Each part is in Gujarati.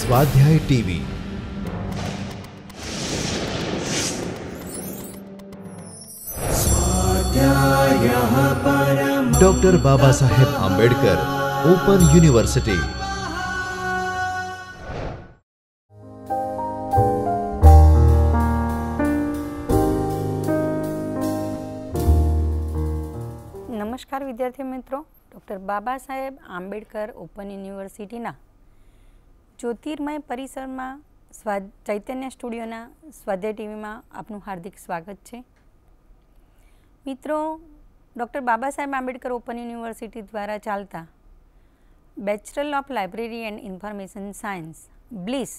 स्वाध्याय TV doctor Baba Saheb Ambedkar open university. नमस्कार विद्यार्थी मित्रों, डॉक्टर बाबा साहेब आंबेडकर ओपन यूनिवर्सिटीना ज्योतिर्मय परिसर में चैतन्य स्टूडियोना स्वाध्याय टीवी में आपनु हार्दिक स्वागत है। मित्रों, doctor Baba Saheb Ambedkar open university द्वारा चालता bachelor of library and information science BLIS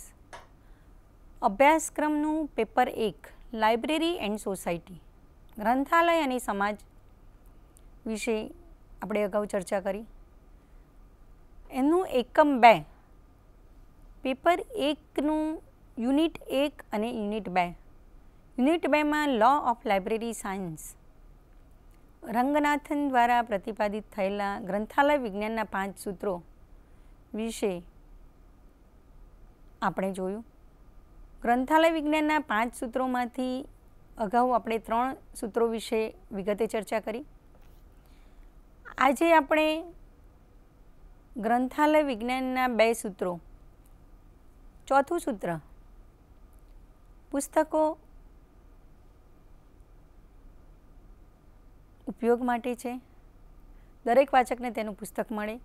अभ्यासक्रमनु पेपर 1 लाइब्रेरी एंड सोसायटी ग्रंथालय और समाज विषे આપણે અગાઉ ચર્ચા કરી। એનું એકમ 2 પેપર 1નું યુનિટ 1 અને યુનિટ 2 યુનિટ 2 માં law of library science Ranganathan દ્વારા પ્રતિપાદિત થયેલા ગ્રંથાલય વિજ્ઞાનના 5 સૂત્રો વિશે આપણે જોયું। ગ્રંથાલય વિજ્ઞાનના 5 સૂત્રોમાંથી અગાઉ આપણે 3 સૂત્રો વિશે વિગતે ચર્ચા કરી। આજે આપણે ગ્રંથાલય વિજ્ઞાનના 2 સૂત્રો, ચોથું સૂત્ર પુસ્તકો ઉપયોગ માટે છે, દરેક વાચકને તેનું પુસ્તક મળે,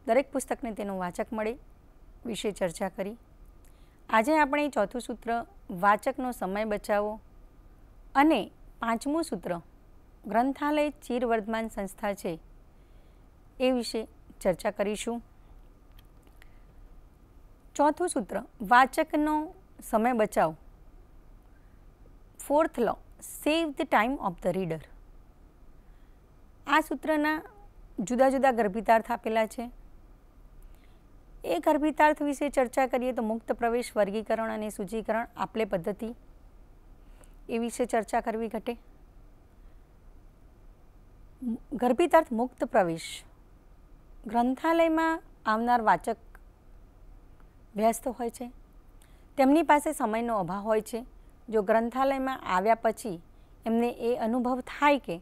દરેક પુસ્તકને તેનું વાચક મળે વિશે ચર્ચા કરી। આજે આપણે ચોથું સૂત્ર વાચકનો સમય બચાવો અને પાંચમું સૂત્ર ગ્રંથાલય ચિરવર્તમાન સંસ્થા છે એ વિશે ચર્ચા કરીશું। ચોથું સૂત્ર વાચકનો સમય બચાવ, fourth law save the time of the reader. આ સૂત્રના જુદા જુદા ગર્ભિતાર્થ આપેલા છે। એ ગર્ભિતાર્થ વિશે ચર્ચા કરીએ તો મુક્ત પ્રવેશ, વર્ગીકરણ અને સૂચીકરણ આપલે પદ્ધતિ એ વિશે ચર્ચા કરવી ઘટે। ગર્ભિતાર્થ મુક્ત પ્રવેશ, ગ્રંથાલયમાં આવનાર વાચક વ્યસ્ત હોય છે, તેમની પાસે સમયનો અભાવ હોય છે। જો ગ્રંથાલયમાં આવ્યા પછી એમને એ અનુભવ થાય કે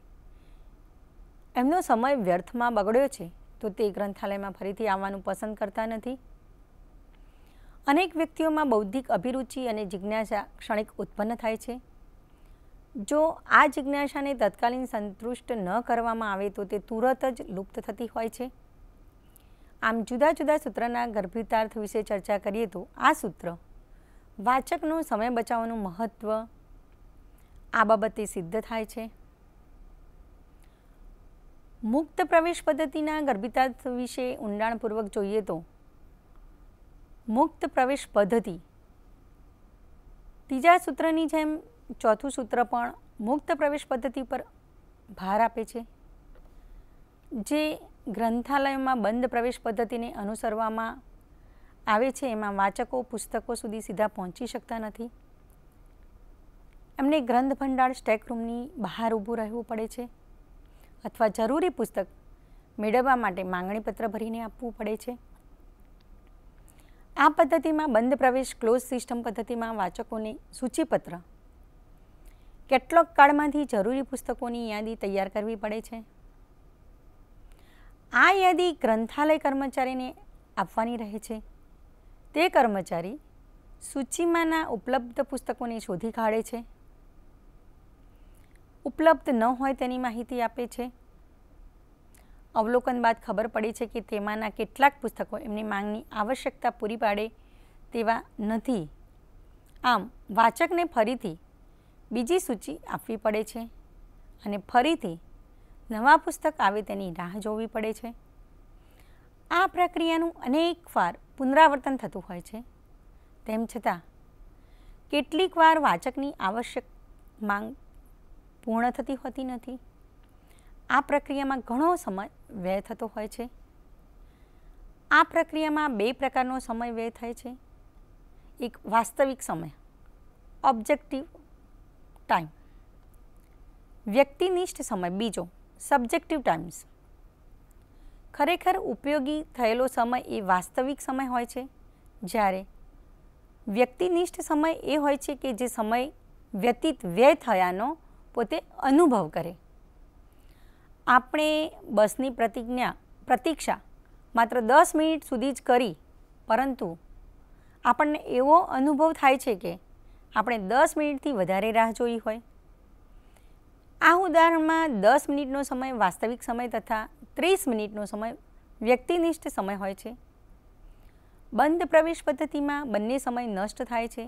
એમનો સમય વ્યર્થમાં બગડ્યો છે તો તે ગ્રંથાલયમાં ફરીથી આવવાનું પસંદ કરતા નથી। અનેક વ્યક્તિઓમાં બૌદ્ધિક અભિરુચિ અને જિજ્ઞાસા ક્ષણિક ઉત્પન્ન થાય છે। જો આ જિજ્ઞાસાને તત્કાલીન સંતુષ્ટ ન કરવામાં આવે તો તે તુરત જ લુપ્ત થતી હોય છે। આમ જુદા જુદા સૂત્રના ગર્ભિતાર્થ વિશે ચર્ચા કરીએ તો આ સૂત્ર વાચકનો સમય બચાવવાનું મહત્ત્વ આ બાબતે સિદ્ધ થાય છે। મુક્ત પ્રવેશ પદ્ધતિના ગર્ભિતાર્થ વિશે ઊંડાણપૂર્વક જોઈએ તો મુક્ત પ્રવેશ પદ્ધતિ ત્રીજા સૂત્રની જેમ ચોથું સૂત્ર પણ મુક્ત પ્રવેશ પદ્ધતિ પર ભાર આપે છે। જે ગ્રંથાલયમાં બંધ પ્રવેશ પદ્ધતિને અનુસરવામાં આવે છે એમાં વાચકો પુસ્તકો સુધી સીધા પહોંચી શકતા નથી। એમને ગ્રંથ ભંડાર સ્ટેક રૂમની બહાર ઊભું રહેવું પડે છે અથવા જરૂરી પુસ્તક મેળવવા માટે માંગણીપત્ર ભરીને આપવું પડે છે। આ પદ્ધતિમાં બંધ પ્રવેશ ક્લોઝ સિસ્ટમ પદ્ધતિમાં વાચકોને સૂચિપત્ર કેટલોક કાળમાંથી જરૂરી પુસ્તકોની યાદી તૈયાર કરવી પડે છે। આ યાદી ગ્રંથાલય કર્મચારીને આપવાની રહે છે। તે કર્મચારી સૂચિમાંના ઉપલબ્ધ પુસ્તકોને શોધી કાઢે છે, ઉપલબ્ધ ન હોય તેની માહિતી આપે છે। અવલોકન બાદ ખબર પડે છે કે તેમાંના કેટલાક પુસ્તકો એમની માંગની આવશ્યકતા પૂરી પાડે તેવા નથી। આમ વાચકને ફરીથી બીજી સૂચિ આપવી પડે છે અને ફરીથી નવા પુસ્તક આવે તેની રાહ જોવી પડે છે। આ પ્રક્રિયાનું અનેકવાર પુનરાવર્તન થતું હોય છે। તેમ છતાં કેટલીક વાર વાચકની આવશ્યક માંગ પૂર્ણ થતી હોતી નથી। આ પ્રક્રિયામાં ઘણો સમય વ્યય થતો હોય છે। આ પ્રક્રિયામાં 2 પ્રકારનો સમય વ્યય થાય છે। એક વાસ્તવિક સમય ઓબ્જેક્ટિવ ટાઈમ, વ્યક્તિનિષ્ઠ સમય બીજો સબ્જેક્ટિવ ટાઈમ્સ। ખરેખર ઉપયોગી થયેલો સમય એ વાસ્તવિક સમય હોય છે, જ્યારે વ્યક્તિનિષ્ઠ સમય એ હોય છે કે જે સમય વ્યતીત વ્યય થયાનો પોતે અનુભવ કરે. આપણે બસની પ્રતીક્ષા માત્ર 10 મિનિટ સુધી જ કરી, પરંતુ આપણને એવો અનુભવ થાય છે કે આપણે 10 મિનિટથી વધારે રાહ જોઈ હોય. આ ઉદાહરણમાં 10 મિનિટનો સમય વાસ્તવિક સમય તથા 30 મિનિટનો સમય વ્યક્તિનિષ્ઠ સમય હોય છે. બંધ પ્રવેશ પદ્ધતિમાં બંને સમય નષ્ટ થાય છે.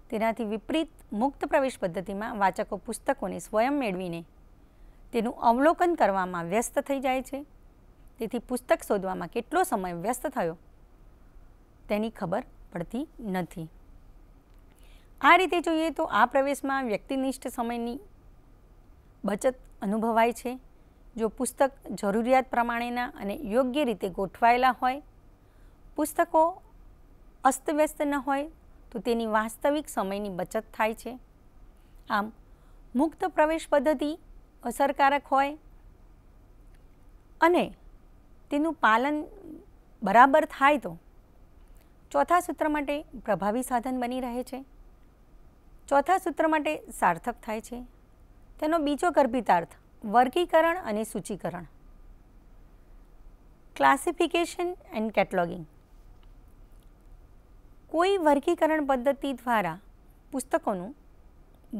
તેનાથી વિપરીત મુક્ત પ્રવેશ પદ્ધતિમાં વાચકો પુસ્તકોને સ્વયં મેળવીને તેનું અવલોકન કરવામાં વ્યસ્ત થઈ જાય છે. તેથી પુસ્તક શોધવામાં કેટલો સમય વ્યસ્ત થયો તેની ખબર પડતી નથી. આ રીતે જોઈએ તો આ પ્રવેશમાં વ્યક્તિનિષ્ઠ સમયની બચત અનુભવાય છે. જો પુસ્તક જરૂરિયાત પ્રમાણેના અને યોગ્ય રીતે ગોઠવાયેલા હોય, પુસ્તકો અસ્તવ્યસ્ત ન હોય તો તેની વાસ્તવિક સમયની બચત થાય છે. આમ મુક્ત પ્રવેશ પદ્ધતિ અસરકારક હોય અને તેનું પાલન બરાબર થાય તો ચોથા સૂત્ર માટે પ્રભાવી સાધન બની રહે છે. ચોથા સૂત્ર માટે સાર્થક થાય છે. તેનો બીજો ગર્ભિતાર્થ વર્ગીકરણ અને સૂચિકરણ, ક્લાસિફિકેશન એન્ડ કેટલોગિંગ. કોઈ વર્ગીકરણ પદ્ધતિ દ્વારા પુસ્તકોનું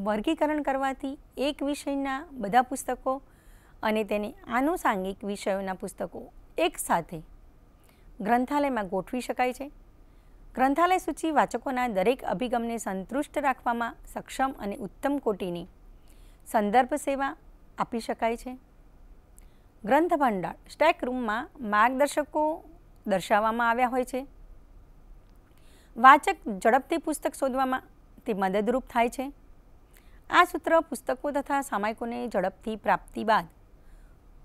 વર્ગીકરણ કરવાથી એક વિષયના બધા પુસ્તકો અને તેને આનુષાંગિક વિષયોના પુસ્તકો એકસાથે ગ્રંથાલયમાં ગોઠવી શકાય છે. ગ્રંથાલય સૂચિ વાચકોના દરેક અભિગમને સંતુષ્ટ રાખવામાં સક્ષમ અને ઉત્તમ કોટીની સંદર્ભ સેવા આપી શકાય છે. ગ્રંથ ભંડાર સ્ટેક રૂમમાં માર્ગદર્શકો દર્શાવવામાં આવ્યા હોય છે. વાચક ઝડપથી પુસ્તક શોધવામાં તે મદદરૂપ થાય છે. આ સૂત્ર પુસ્તકો તથા સામાયિકોને ઝડપથી પ્રાપ્તિ બાદ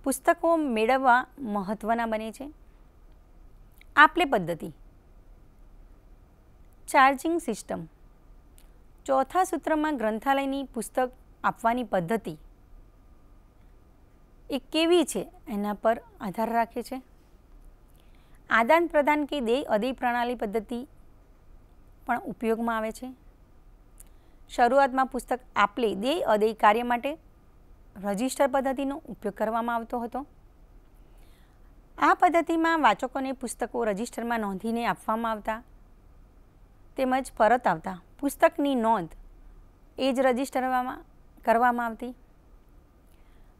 પુસ્તકો મેળવવા મહત્ત્વના બને છે. આપલે પદ્ધતિ, ચાર્જિંગ સિસ્ટમ. ચોથા સૂત્રમાં ગ્રંથાલયની પુસ્તક આપવાની પદ્ધતિ એ કેવી છે એના પર આધાર રાખે છે. આદાન પ્રદાન કે દેય અદેય પ્રણાલી પદ્ધતિ પણ ઉપયોગમાં આવે છે. શરૂઆતમાં પુસ્તક આપલે દેય અદેય કાર્ય માટે રજિસ્ટર પદ્ધતિનો ઉપયોગ કરવામાં આવતો હતો. આ પદ્ધતિમાં વાચકોને પુસ્તકો રજિસ્ટરમાં નોંધીને આપવામાં આવતા તેમજ પરત આવતા પુસ્તકની નોંધ એ જ રજિસ્ટરમાં કરવામાં આવતી.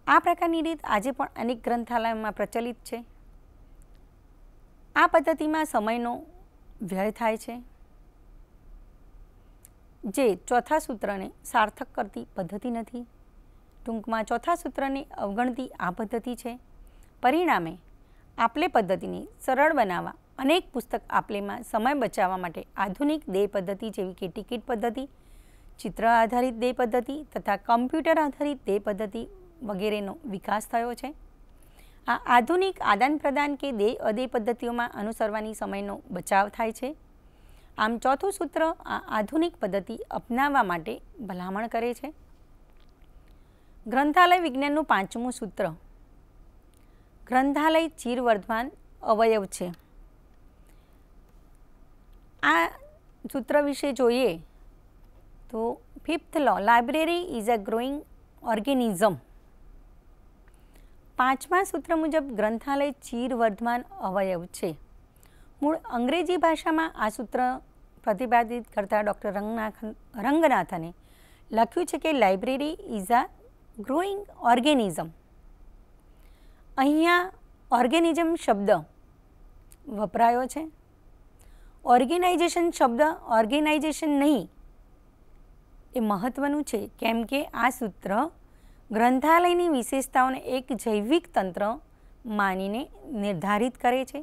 આ પ્રકારની રીત આજે પણ અનેક ગ્રંથાલયોમાં પ્રચલિત છે. આ પદ્ધતિમાં સમયનો વ્યય થાય છે, જે ચોથા સૂત્રને સાર્થક કરતી પદ્ધતિ નથી. ટૂંકમાં ચોથા સૂત્રને અવગણતી આ પદ્ધતિ છે. પરિણામે આપલે પદ્ધતિને સરળ બનાવવા અનેક પુસ્તક આપલેમાં સમય બચાવવા માટે આધુનિક દેય પદ્ધતિ જેવી કે ટિકિટ પદ્ધતિ, ચિત્ર આધારિત દેય પદ્ધતિ તથા કમ્પ્યુટર આધારિત દેય પદ્ધતિ વગેરેનો વિકાસ થયો છે. આ આધુનિક આદાન પ્રદાન કે દેય અદેય પદ્ધતિઓમાં અનુસરવાની સમયનો બચાવ થાય છે. આમ ચોથું સૂત્ર આ આધુનિક પદ્ધતિ અપનાવવા માટે ભલામણ કરે છે. ગ્રંથાલય વિજ્ઞાનનું પાંચમું સૂત્ર ગ્રંથાલય ચિરવર્ધમાન અવયવ છે. આ સૂત્ર વિશે જોઈએ તો fifth law, library is a growing organism. પાંચમા સૂત્ર મુજબ ગ્રંથાલય ચિરવર્ધમાન અવયવ છે. મૂળ અંગ્રેજી ભાષામાં આ સૂત્ર પ્રતિપાદિત કરતા ડૉક્ટર રંગનાથને લખ્યું છે કે library is a growing organism. અહીંયા ઓર્ગેનિઝમ શબ્દ વપરાયો છે. ઓર્ગેનાઇઝેશન શબ્દ ઓર્ગેનાઇઝેશન નહીં એ મહત્ત્વનું છે, કેમ કે આ સૂત્ર ગ્રંથાલયની વિશેષતાઓને એક જૈવિક તંત્ર માનીને નિર્ધારિત કરે છે.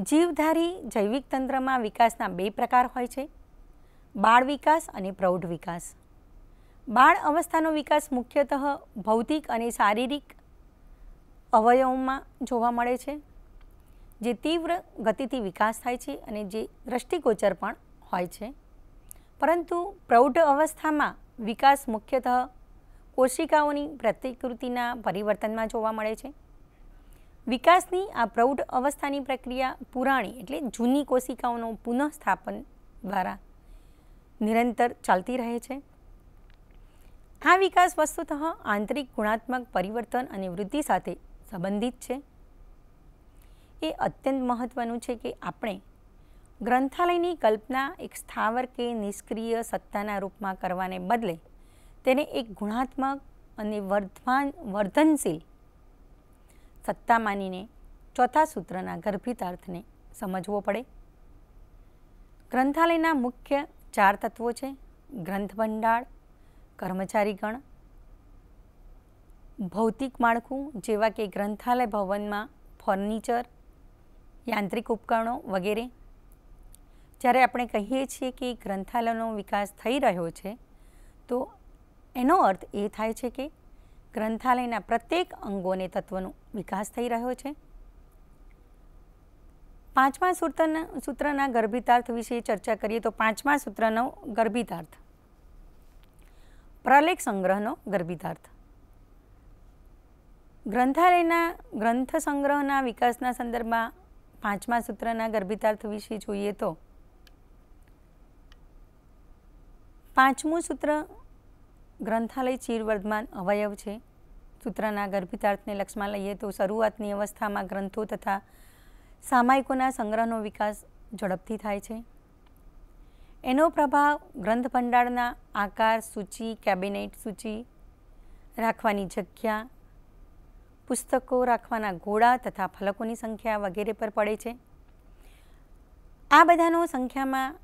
જીવધારી જૈવિક તંત્રમાં વિકાસના બે પ્રકાર હોય છે, બાળ વિકાસ અને પ્રૌઢ વિકાસ. બાળ અવસ્થાનો વિકાસ મુખ્યતઃ ભૌતિક અને શારીરિક અવયવોમાં જોવા મળે છે, જે તીવ્ર ગતિથી વિકાસ થાય છે અને જે દ્રષ્ટિગોચર પણ હોય છે. પરંતુ પ્રૌઢ અવસ્થામાં વિકાસ મુખ્યતઃ કોશિકાઓની પ્રતિકૃતિના પરિવર્તનમાં જોવા મળે છે. વિકાસની આ પ્રૌઢ અવસ્થાની પ્રક્રિયા પુરાણી એટલે જૂની કોશિકાઓનું પુનઃસ્થાપન દ્વારા નિરંતર ચાલતી રહે છે. આ વિકાસ વસ્તુતઃ આંતરિક ગુણાત્મક પરિવર્તન અને વૃદ્ધિ સાથે સંબંધિત છે. એ અત્યંત મહત્ત્વનું છે કે આપણે ગ્રંથાલયની કલ્પના એક સ્થાવર કે નિષ્ક્રિય સત્તાના રૂપમાં કરવાને બદલે તેને એક ગુણાત્મક અને વર્ધનશીલ સત્તા માનીને ચોથા સૂત્રના ગર્ભિતાર્થને સમજવો પડે. ગ્રંથાલયના મુખ્ય 4 તત્વો છે: ગ્રંથ ભંડાર, કર્મચારીગણ, ભૌતિક માળખું જેવા કે ગ્રંથાલય ભવનમાં ફર્નિચર, યાંત્રિક ઉપકરણો વગેરે. જ્યારે આપણે કહીએ છીએ કે ગ્રંથાલયનો વિકાસ થઈ રહ્યો છે તો એનો અર્થ એ થાય છે કે ગ્રંથાલયના પ્રત્યેક અંગોને તત્વનો વિકાસ થઈ રહ્યો છે. 5મા સૂત્રના ગર્ભિતાર્થ વિશે ચર્ચા કરીએ તો 5મા સૂત્રનો ગર્ભિતાર્થ પ્રલેખ સંગ્રહનો ગર્ભિતાર્થ. ગ્રંથાલયના ગ્રંથ સંગ્રહના વિકાસના સંદર્ભમાં 5મા સૂત્રના ગર્ભિતાર્થ વિશે જોઈએ તો 5મું સૂત્ર ગ્રંથાલય ચિરવર્ધમાન અવયવ છે. સૂત્રના ગર્ભિતાર્થને લક્ષમાં લઈએ તો શરૂઆતની અવસ્થામાં ગ્રંથો તથા સામાયિકોના સંગ્રહનો વિકાસ ઝડપથી થાય છે. એનો પ્રભાવ ગ્રંથ ભંડારના આકાર, સૂચિ, કેબિનેટ, સૂચિ રાખવાની જગ્યા, પુસ્તકો રાખવાના ઘોડા તથા ફલકોની સંખ્યા વગેરે પર પડે છે. આ બધાનો સંખ્યામાં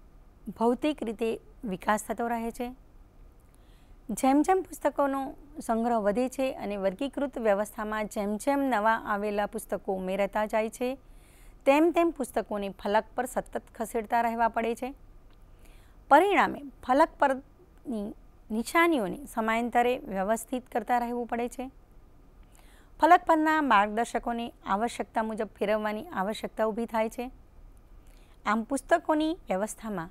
ભૌતિક રીતે વિકાસ થતો રહે છે. જેમ જેમ પુસ્તકોનો સંગ્રહ વધે છે અને વર્ગીકૃત વ્યવસ્થામાં જેમ જેમ નવા આવેલા પુસ્તકો ઉમેરાતા જાય છે તેમ તેમ પુસ્તકોને ફલક પર સતત ખસેડતા રહેવા પડે છે. પરિણામે ફલક પરની નિશાનીઓને સમયાંતરે વ્યવસ્થિત કરતા રહેવું પડે છે. ફલક પરના માર્ગદર્શકોને આવશ્યકતા મુજબ ફેરવવાની આવશ્યકતા ઊભી થાય છે. આમ પુસ્તકોની વ્યવસ્થામાં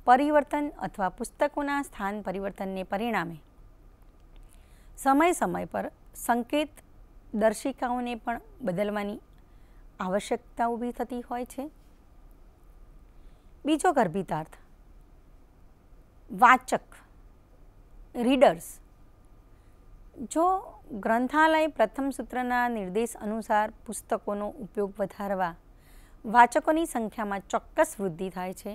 પરિવર્તન અથવા પુસ્તકોના સ્થાન પરિવર્તનને પરિણામે સમય સમય પર સંકેત દર્શિકાઓને પણ બદલવાની આવશ્યકતા ઊભી થતી હોય છે. બીજો ગર્ભિતાર્થ વાચક, રીડર્સ. જો ગ્રંથાલય પ્રથમ સૂત્રના નિર્દેશ અનુસાર પુસ્તકોનો ઉપયોગ વધારવા વાચકોની સંખ્યામાં ચોક્કસ વૃદ્ધિ થાય છે,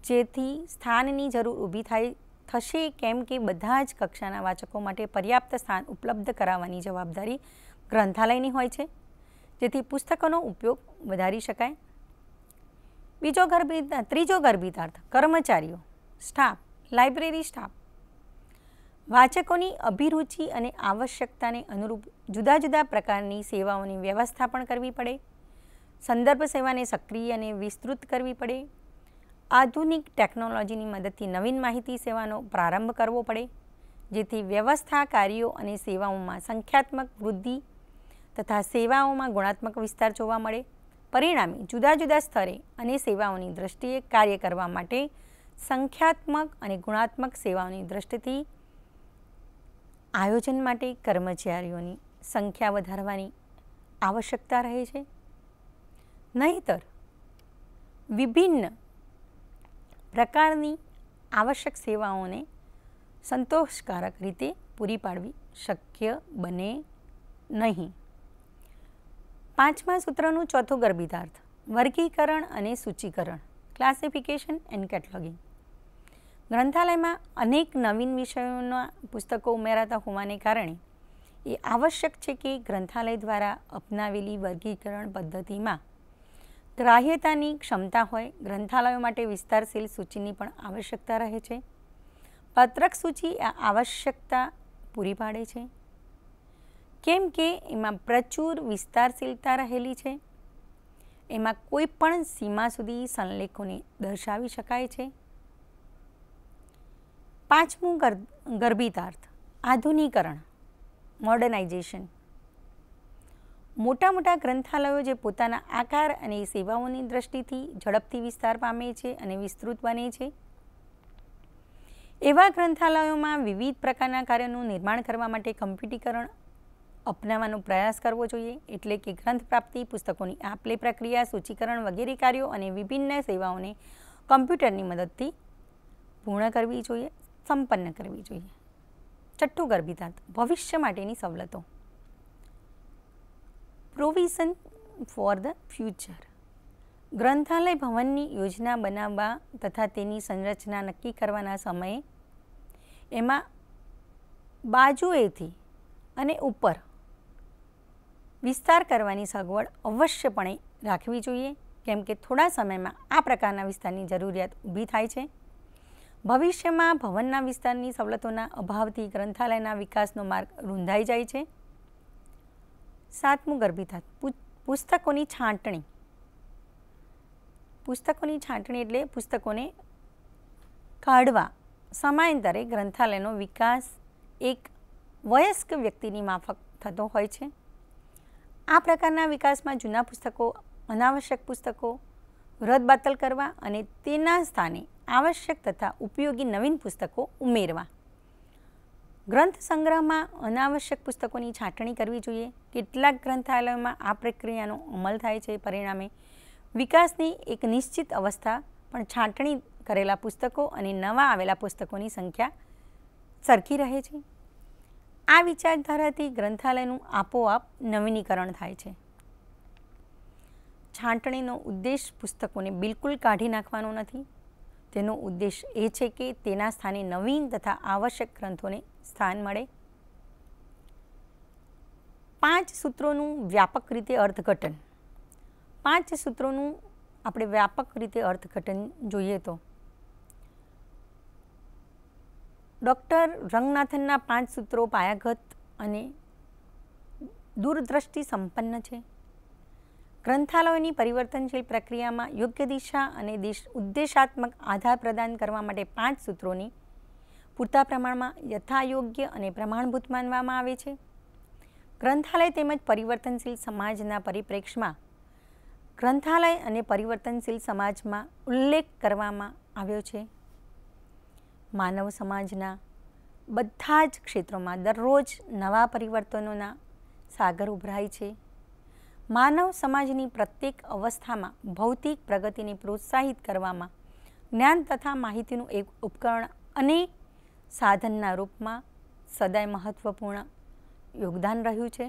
જેથી સ્થાનની જરૂર ઊભી થશે કેમ કે બધા જ કક્ષાના વાચકો માટે પર્યાપ્ત સ્થાન ઉપલબ્ધ કરાવવાની જવાબદારી ગ્રંથાલયની હોય છે, જેથી પુસ્તકોનો ઉપયોગ વધારી શકાય. ત્રીજો ગર્ભિતાર્થ કર્મચારીઓ, સ્ટાફ, લાઇબ્રેરી સ્ટાફ. વાચકોની અભિરુચિ અને આવશ્યકતાને અનુરૂપ જુદા જુદા પ્રકારની સેવાઓની વ્યવસ્થા પણ કરવી પડે. સંદર્ભ સેવાને સક્રિય અને વિસ્તૃત કરવી પડે. આધુનિક ટેકનોલોજીની મદદથી નવીન માહિતી સેવાનો પ્રારંભ કરવો પડે, જેથી વ્યવસ્થા કાર્યો અને સેવાઓમાં સંખ્યાત્મક વૃદ્ધિ તથા સેવાઓમાં ગુણાત્મક વિસ્તાર જોવા મળે. પરિણામે જુદા જુદા સ્તરે અને સેવાઓની દ્રષ્ટિએ કાર્ય કરવા માટે સંખ્યાત્મક અને ગુણાત્મક સેવાઓની દ્રષ્ટિથી આયોજન માટે કર્મચારીઓની સંખ્યા વધારવાની આવશ્યકતા રહે છે. નહીંતર વિભિન્ન પ્રકારની આવશ્યક સેવાઓને સંતોષકારક રીતે પૂરી પાડવી શક્ય બને નહીં. 5મા સૂત્રનું ચોથું ગર્ભિતાર્થ વર્ગીકરણ અને સૂચિકરણ, ક્લાસિફિકેશન એન્ડ કેટલોગિંગ. ગ્રંથાલયમાં અનેક નવીન વિષયોના પુસ્તકો ઉમેરાતા હોવાને કારણે એ આવશ્યક છે કે ગ્રંથાલય દ્વારા અપનાવેલી વર્ગીકરણ પદ્ધતિમાં ગ્રાહ્યતાની ક્ષમતા હોય. ગ્રંથાલયો માટે વિસ્તારશીલ સૂચિની પણ આવશ્યકતા રહે છે. પત્રક સૂચિ આ આવશ્યકતા પૂરી પાડે છે કેમ કે એમાં પ્રચુર વિસ્તારશીલતા રહેલી છે. એમાં કોઈ પણ સીમા સુધી સંલેખોને દર્શાવી શકાય છે. 5મું ગર્ભિતાર્થ આધુનિકરણ, મોડર્નાઇઝેશન. મોટા મોટા ગ્રંથાલયો જે પોતાના આકાર અને સેવાઓની દ્રષ્ટિથી ઝડપથી વિસ્તાર પામે છે અને વિસ્તૃત બને છે, એવા ગ્રંથાલયોમાં વિવિધ પ્રકારના કાર્યોનું નિર્માણ કરવા માટે કમ્પ્યુટરીકરણ અપનાવવાનો પ્રયાસ કરવો જોઈએ. એટલે કે ગ્રંથ પ્રાપ્તિ, પુસ્તકોની આપ લે પ્રક્રિયા, સૂચિકરણ વગેરે કાર્યો અને વિભિન્ન સેવાઓને કમ્પ્યુટરની મદદથી પૂર્ણ કરવી જોઈએ, સંપન્ન કરવી જોઈએ. છઠ્ઠું ગર્ભિતાર્થ ભવિષ્ય માટેની સવલતો. Provision for the future. ગ્રંથાલય ભવનની યોજના બનાવવા તથા તેની સંરચના નક્કી કરવાના સમયે એમાં બાજુએથી અને ઉપર વિસ્તાર કરવાની સગવડ અવશ્યપણે રાખવી જોઈએ, કેમ કે થોડા સમયમાં આ પ્રકારના વિસ્તારની જરૂરિયાત ઊભી થાય છે. ભવિષ્યમાં ભવનના વિસ્તારની સવલતોના અભાવથી ગ્રંથાલયના વિકાસનો માર્ગ રૂંધાઈ જાય છે. સાતમું ગર્ભિતાર્થ પુસ્તકોની છાંટણી. પુસ્તકોની છાંટણી એટલે પુસ્તકોને કાઢવા. સમયાંતરે ગ્રંથાલયનો વિકાસ એક વયસ્ક વ્યક્તિની માફક થતો હોય છે. આ પ્રકારના વિકાસમાં જૂના પુસ્તકો, અનાવશ્યક પુસ્તકો રદબાતલ કરવા અને તેના સ્થાને આવશ્યક તથા ઉપયોગી નવીન પુસ્તકો ઉમેરવા. ગ્રંથ સંગ્રહમાં અનાવશ્યક પુસ્તકોની છાંટણી કરવી જોઈએ. કેટલાક ગ્રંથાલયોમાં આ પ્રક્રિયાનો અમલ થાય છે. પરિણામે વિકાસની એક નિશ્ચિત અવસ્થા પણ છાંટણી કરેલા પુસ્તકો અને નવા આવેલા પુસ્તકોની સંખ્યા સરખી રહે છે. આ વિચારધારાથી ગ્રંથાલયનું આપોઆપ નવીનીકરણ થાય છે. છાંટણીનો ઉદ્દેશ પુસ્તકોને બિલકુલ કાઢી નાખવાનો નથી. તેનો ઉદ્દેશ એ છે કે તેના સ્થાને નવીન તથા આવશ્યક ગ્રંથોને સ્થાન મળે. 5 સૂત્રોનું વ્યાપક રીતે અર્થઘટન. 5 સૂત્રોનું આપણે વ્યાપક રીતે અર્થઘટન જોઈએ તો ડૉક્ટર રંગનાથનના 5 સૂત્રો પાયાગત અને દૂરદ્રષ્ટિ સંપન્ન છે. ગ્રંથાલયોની પરિવર્તનશીલ પ્રક્રિયામાં યોગ્ય દિશા અને ઉદ્દેશાત્મક આધાર પ્રદાન કરવા માટે 5 સૂત્રોની પૂરતા પ્રમાણમાં યથાયોગ્ય અને પ્રમાણભૂત માનવામાં આવે છે. ગ્રંથાલય તેમજ પરિવર્તનશીલ સમાજના પરિપ્રેક્ષ્યમાં ગ્રંથાલય અને પરિવર્તનશીલ સમાજમાં ઉલ્લેખ કરવામાં આવ્યો છે. માનવ સમાજના બધા જ ક્ષેત્રોમાં દરરોજ નવા પરિવર્તનોના સાગર ઉભરાય છે. માનવ સમાજની પ્રત્યેક અવસ્થામાં ભૌતિક પ્રગતિને પ્રોત્સાહિત કરવામાં જ્ઞાન તથા માહિતીનું એક ઉપકરણ અને સાધનના રૂપમાં સદાય મહત્ત્વપૂર્ણ યોગદાન રહ્યું છે.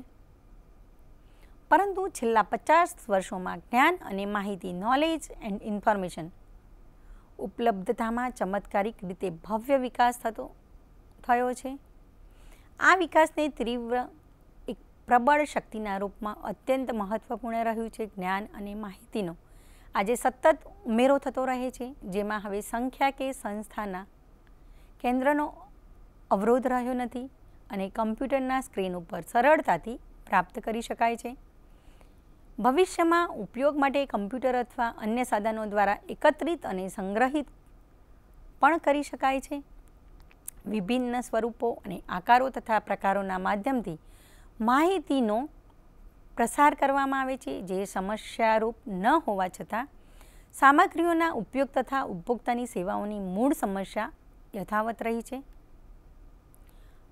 પરંતુ છેલ્લા 50 વર્ષોમાં જ્ઞાન અને માહિતી, નોલેજ એન્ડ ઇન્ફોર્મેશન ઉપલબ્ધતામાં ચમત્કારિક રીતે ભવ્ય વિકાસ થયો છે. આ વિકાસને તીવ્ર એક પ્રબળ શક્તિના રૂપમાં અત્યંત મહત્ત્વપૂર્ણ રહ્યું છે. જ્ઞાન અને માહિતીનો આજે સતત ઉમેરો થતો રહે છે, જેમાં હવે સંખ્યા કે સંસ્થાના કેન્દ્રનો અવરોધ રહ્યો નથી અને કમ્પ્યુટરના સ્ક્રીન ઉપર સરળતાથી પ્રાપ્ત કરી શકાય છે. ભવિષ્યમાં ઉપયોગ માટે કમ્પ્યુટર અથવા અન્ય સાધનો દ્વારા એકત્રિત અને સંગ્રહિત પણ કરી શકાય છે. વિભિન્ન સ્વરૂપો અને આકારો તથા પ્રકારોના માધ્યમથી માહિતીનો પ્રસાર કરવામાં આવે છે, જે સમસ્યારૂપ ન હોવા છતાં સામગ્રીઓના ઉપયોગ તથા ઉપભોક્તાની સેવાઓની મૂળ સમસ્યા યથાવત રહી છે.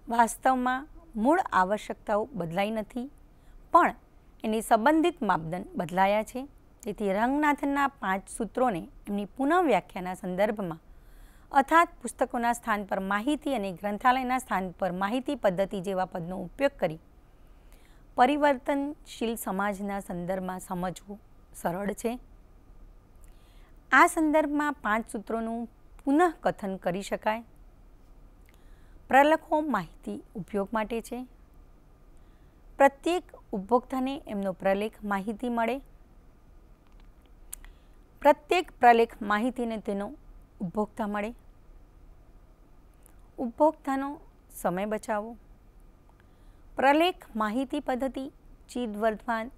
વાસ્તવમાં મૂળ આવશ્યકતાઓ બદલાઈ નથી, પણ એની સંબંધિત માપદંડ બદલાયા છે. તેથી રંગનાથનના 5 સૂત્રોને એમની પુનઃવ્યાખ્યાના સંદર્ભમાં અર્થાત પુસ્તકોના સ્થાન પર માહિતી અને ગ્રંથાલયના સ્થાન પર માહિતી પદ્ધતિ જેવા પદનો ઉપયોગ કરી પરિવર્તનશીલ સમાજના સંદર્ભમાં સમજવું સરળ છે. આ સંદર્ભમાં 5 સૂત્રોનું પુનઃકથન કરી શકાય. પ્રલેખો માહિતી ઉપયોગ માટે છે. પ્રત્યેક ઉપભોક્તાને એમનો પ્રલેખ માહિતી મળે. પ્રત્યેક પ્રલેખ માહિતીને તેનો ઉપભોક્તા મળે. ઉપભોક્તાનો સમય બચાવો. પ્રલેખ માહિતી પદ્ધતિ ચિદવર્ધમાન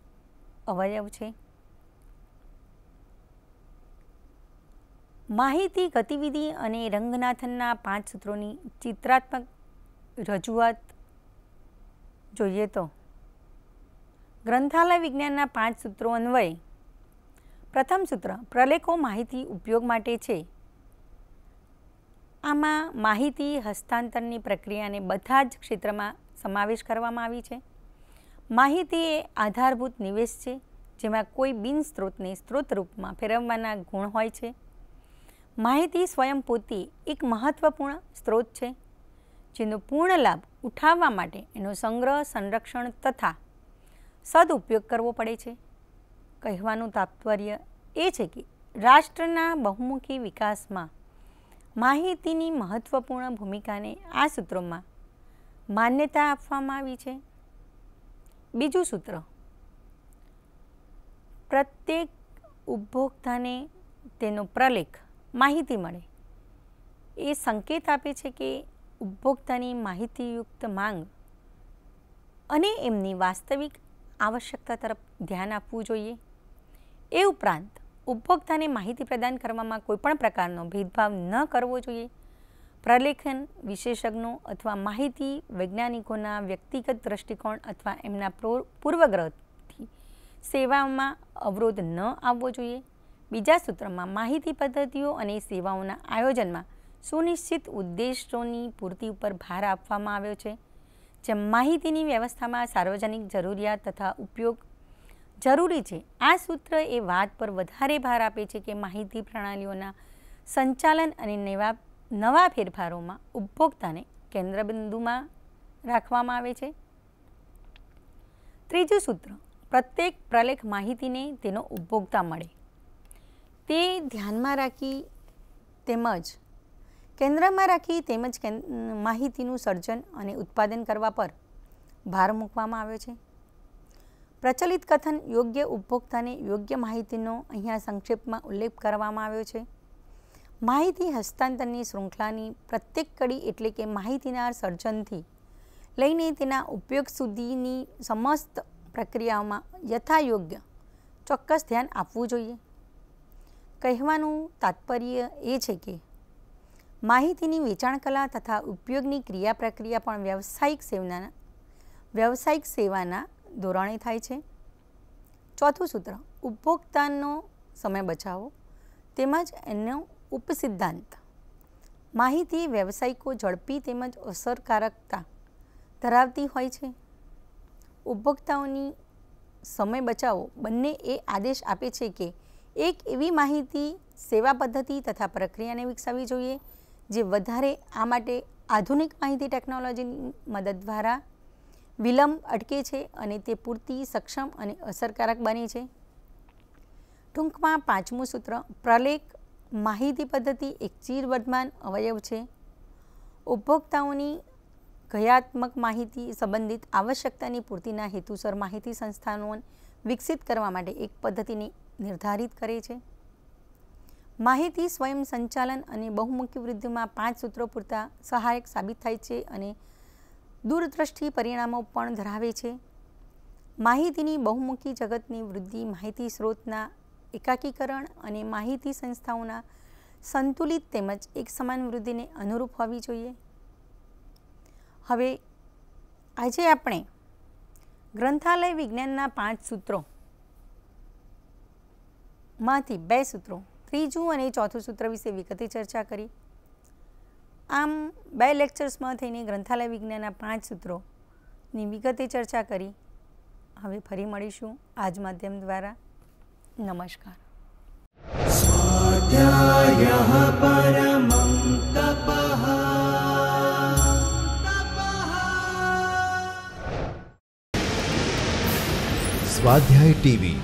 અવયવ છે. માહિતી ગતિવિધિ અને રંગનાથનના 5 સૂત્રોની ચિત્રાત્મક રજૂઆત જોઈએ તો ગ્રંથાલય વિજ્ઞાનના 5 સૂત્રો અન્વયે પ્રથમ સૂત્ર પ્રલેખો માહિતી ઉપયોગ માટે છે. આમાં માહિતી હસ્તાંતરની પ્રક્રિયાને બધા જ ક્ષેત્રમાં સમાવેશ કરવામાં આવી છે. માહિતી એ આધારભૂત નિવેશ છે, જેમાં કોઈ બિન સ્ત્રોતને સ્ત્રોત રૂપમાં ફેરવવાના ગુણ હોય છે. માહિતી સ્વયં પોતે એક મહત્વપૂર્ણ સ્ત્રોત છે, જેનો પૂર્ણ લાભ ઉઠાવવા માટે એનો સંગ્રહ, સંરક્ષણ તથા સદઉપયોગ કરવો પડે છે. કહેવાનું તાત્પર્ય એ છે કે રાષ્ટ્રના બહુમુખી વિકાસમાં માહિતીની મહત્વપૂર્ણ ભૂમિકાને આ સૂત્રોમાં માન્યતા આપવામાં આવી છે. બીજું સૂત્ર, પ્રત્યેક ઉપભોક્તાને તેનો પ્રલેખ માહિતી મળે એ સંકેત આપે છે કે ઉપભોક્તાની માહિતીયુક્ત માંગ અને એમની વાસ્તવિક આવશ્યકતા તરફ ધ્યાન આપવું જોઈએ. એ ઉપરાંત ઉપભોક્તાને માહિતી પ્રદાન કરવામાં કોઈપણ પ્રકારનો ભેદભાવ ન કરવો જોઈએ. પ્રલેખન વિશેષજ્ઞો અથવા માહિતી વૈજ્ઞાનિકોના વ્યક્તિગત દૃષ્ટિકોણ અથવા એમના પૂર્વગ્રહથી સેવામાં અવરોધ ન આવવો જોઈએ. બીજા સૂત્રમાં માહિતી પદ્ધતિઓ અને સેવાઓના આયોજનમાં સુનિશ્ચિત ઉદ્દેશોની પૂર્તિ ઉપર ભાર આપવામાં આવ્યો છે. જેમ માહિતીની વ્યવસ્થામાં સાર્વજનિક જરૂરિયાત તથા ઉપયોગ જરૂરી છે, આ સૂત્ર એ વાત પર વધારે ભાર આપે છે કે માહિતી પ્રણાલીઓના સંચાલન અને નવા ફેરફારોમાં ઉપભોક્તાને કેન્દ્રબિંદુમાં રાખવામાં આવે છે. ત્રીજું સૂત્ર, પ્રત્યેક પ્રલેખ માહિતીને તેનો ઉપભોક્તા મળે તે ધ્યાનમાં રાખી તેમજ કેન્દ્રમાં રાખી તેમજ માહિતીનું સર્જન અને ઉત્પાદન કરવા પર ભાર મૂકવામાં આવ્યો છે. પ્રચલિત કથન યોગ્ય ઉપભોક્તાને યોગ્ય માહિતીનો અહીંયા સંક્ષેપમાં ઉલ્લેખ કરવામાં આવ્યો છે. માહિતી હસ્તાંતરની શૃંખલાની પ્રત્યેક કડી એટલે કે માહિતીના સર્જનથી લઈને તેના ઉપયોગ સુધીની સમસ્ત પ્રક્રિયાઓમાં યથાયોગ્ય ચોક્કસ ધ્યાન આપવું જોઈએ. કહેવાનું તાત્પર્ય એ છે કે માહિતીની વેચાણ કલા તથા ઉપયોગની ક્રિયા પ્રક્રિયા પણ વ્યવસાયિક સેવાના ધોરણે થાય છે. ચોથું સૂત્ર, ઉપભોક્તાનો સમય બચાવો તેમજ એનો ઉપસિદ્ધાંત. માહિતી વ્યવસાયિકો ઝડપી તેમજ અસરકારકતા ધરાવતી હોય છે. ઉપભોક્તાઓની સમય બચાવો બંને એ આદેશ આપે છે કે એક એવી માહિતી સેવા પદ્ધતિ તથા પ્રક્રિયાને વિકસાવવી જોઈએ જે વધારે આ માટે આધુનિક માહિતી ટેકનોલોજીની મદદ દ્વારા વિલંબ અટકે છે અને તે પૂરતી સક્ષમ અને અસરકારક બને છે. ટૂંકમાં પાંચમું સૂત્ર, પ્રલેખ માહિતી પદ્ધતિ એક ચીરવર્તમાન અવયવ છે. ઉપભોક્તાઓની ક્રિયાત્મક માહિતી સંબંધિત આવશ્યકતાની પૂર્તિના હેતુસર માહિતી સંસ્થાનો વિકસિત કરવા માટે એક પદ્ધતિને નિર્ધારિત કરે છે. માહિતી સ્વયં સંચાલન અને બહુમુખી વૃદ્ધિમાં 5 સૂત્રો પૂરતા સહાયક સાબિત થાય છે અને દૂરદ્રષ્ટિ પરિણામો પણ ધરાવે છે. માહિતીની બહુમુખી જગતની વૃદ્ધિ માહિતી સ્ત્રોતના એકાકીકરણ અને માહિતી સંસ્થાઓના સંતુલિત તેમજ એક સમાન વૃદ્ધિને અનુરૂપ હોવી જોઈએ. હવે આજે આપણે ગ્રંથાલય વિજ્ઞાનના 5 સૂત્રોમાંથી 2 સૂત્રો, ત્રીજું અને ચોથું સૂત્ર વિશે વિગતે ચર્ચા કરી. આમ 2 લેક્ચર્સમાં થઈને ગ્રંથાલય વિજ્ઞાનના 5 સૂત્રોની વિગતે ચર્ચા કરી. હવે ફરી મળીશું આજ માધ્યમ દ્વારા. નમસ્કાર. સ્વાધ્યાયઃ પરમં તપઃ. સ્વાધ્યાય ટીવી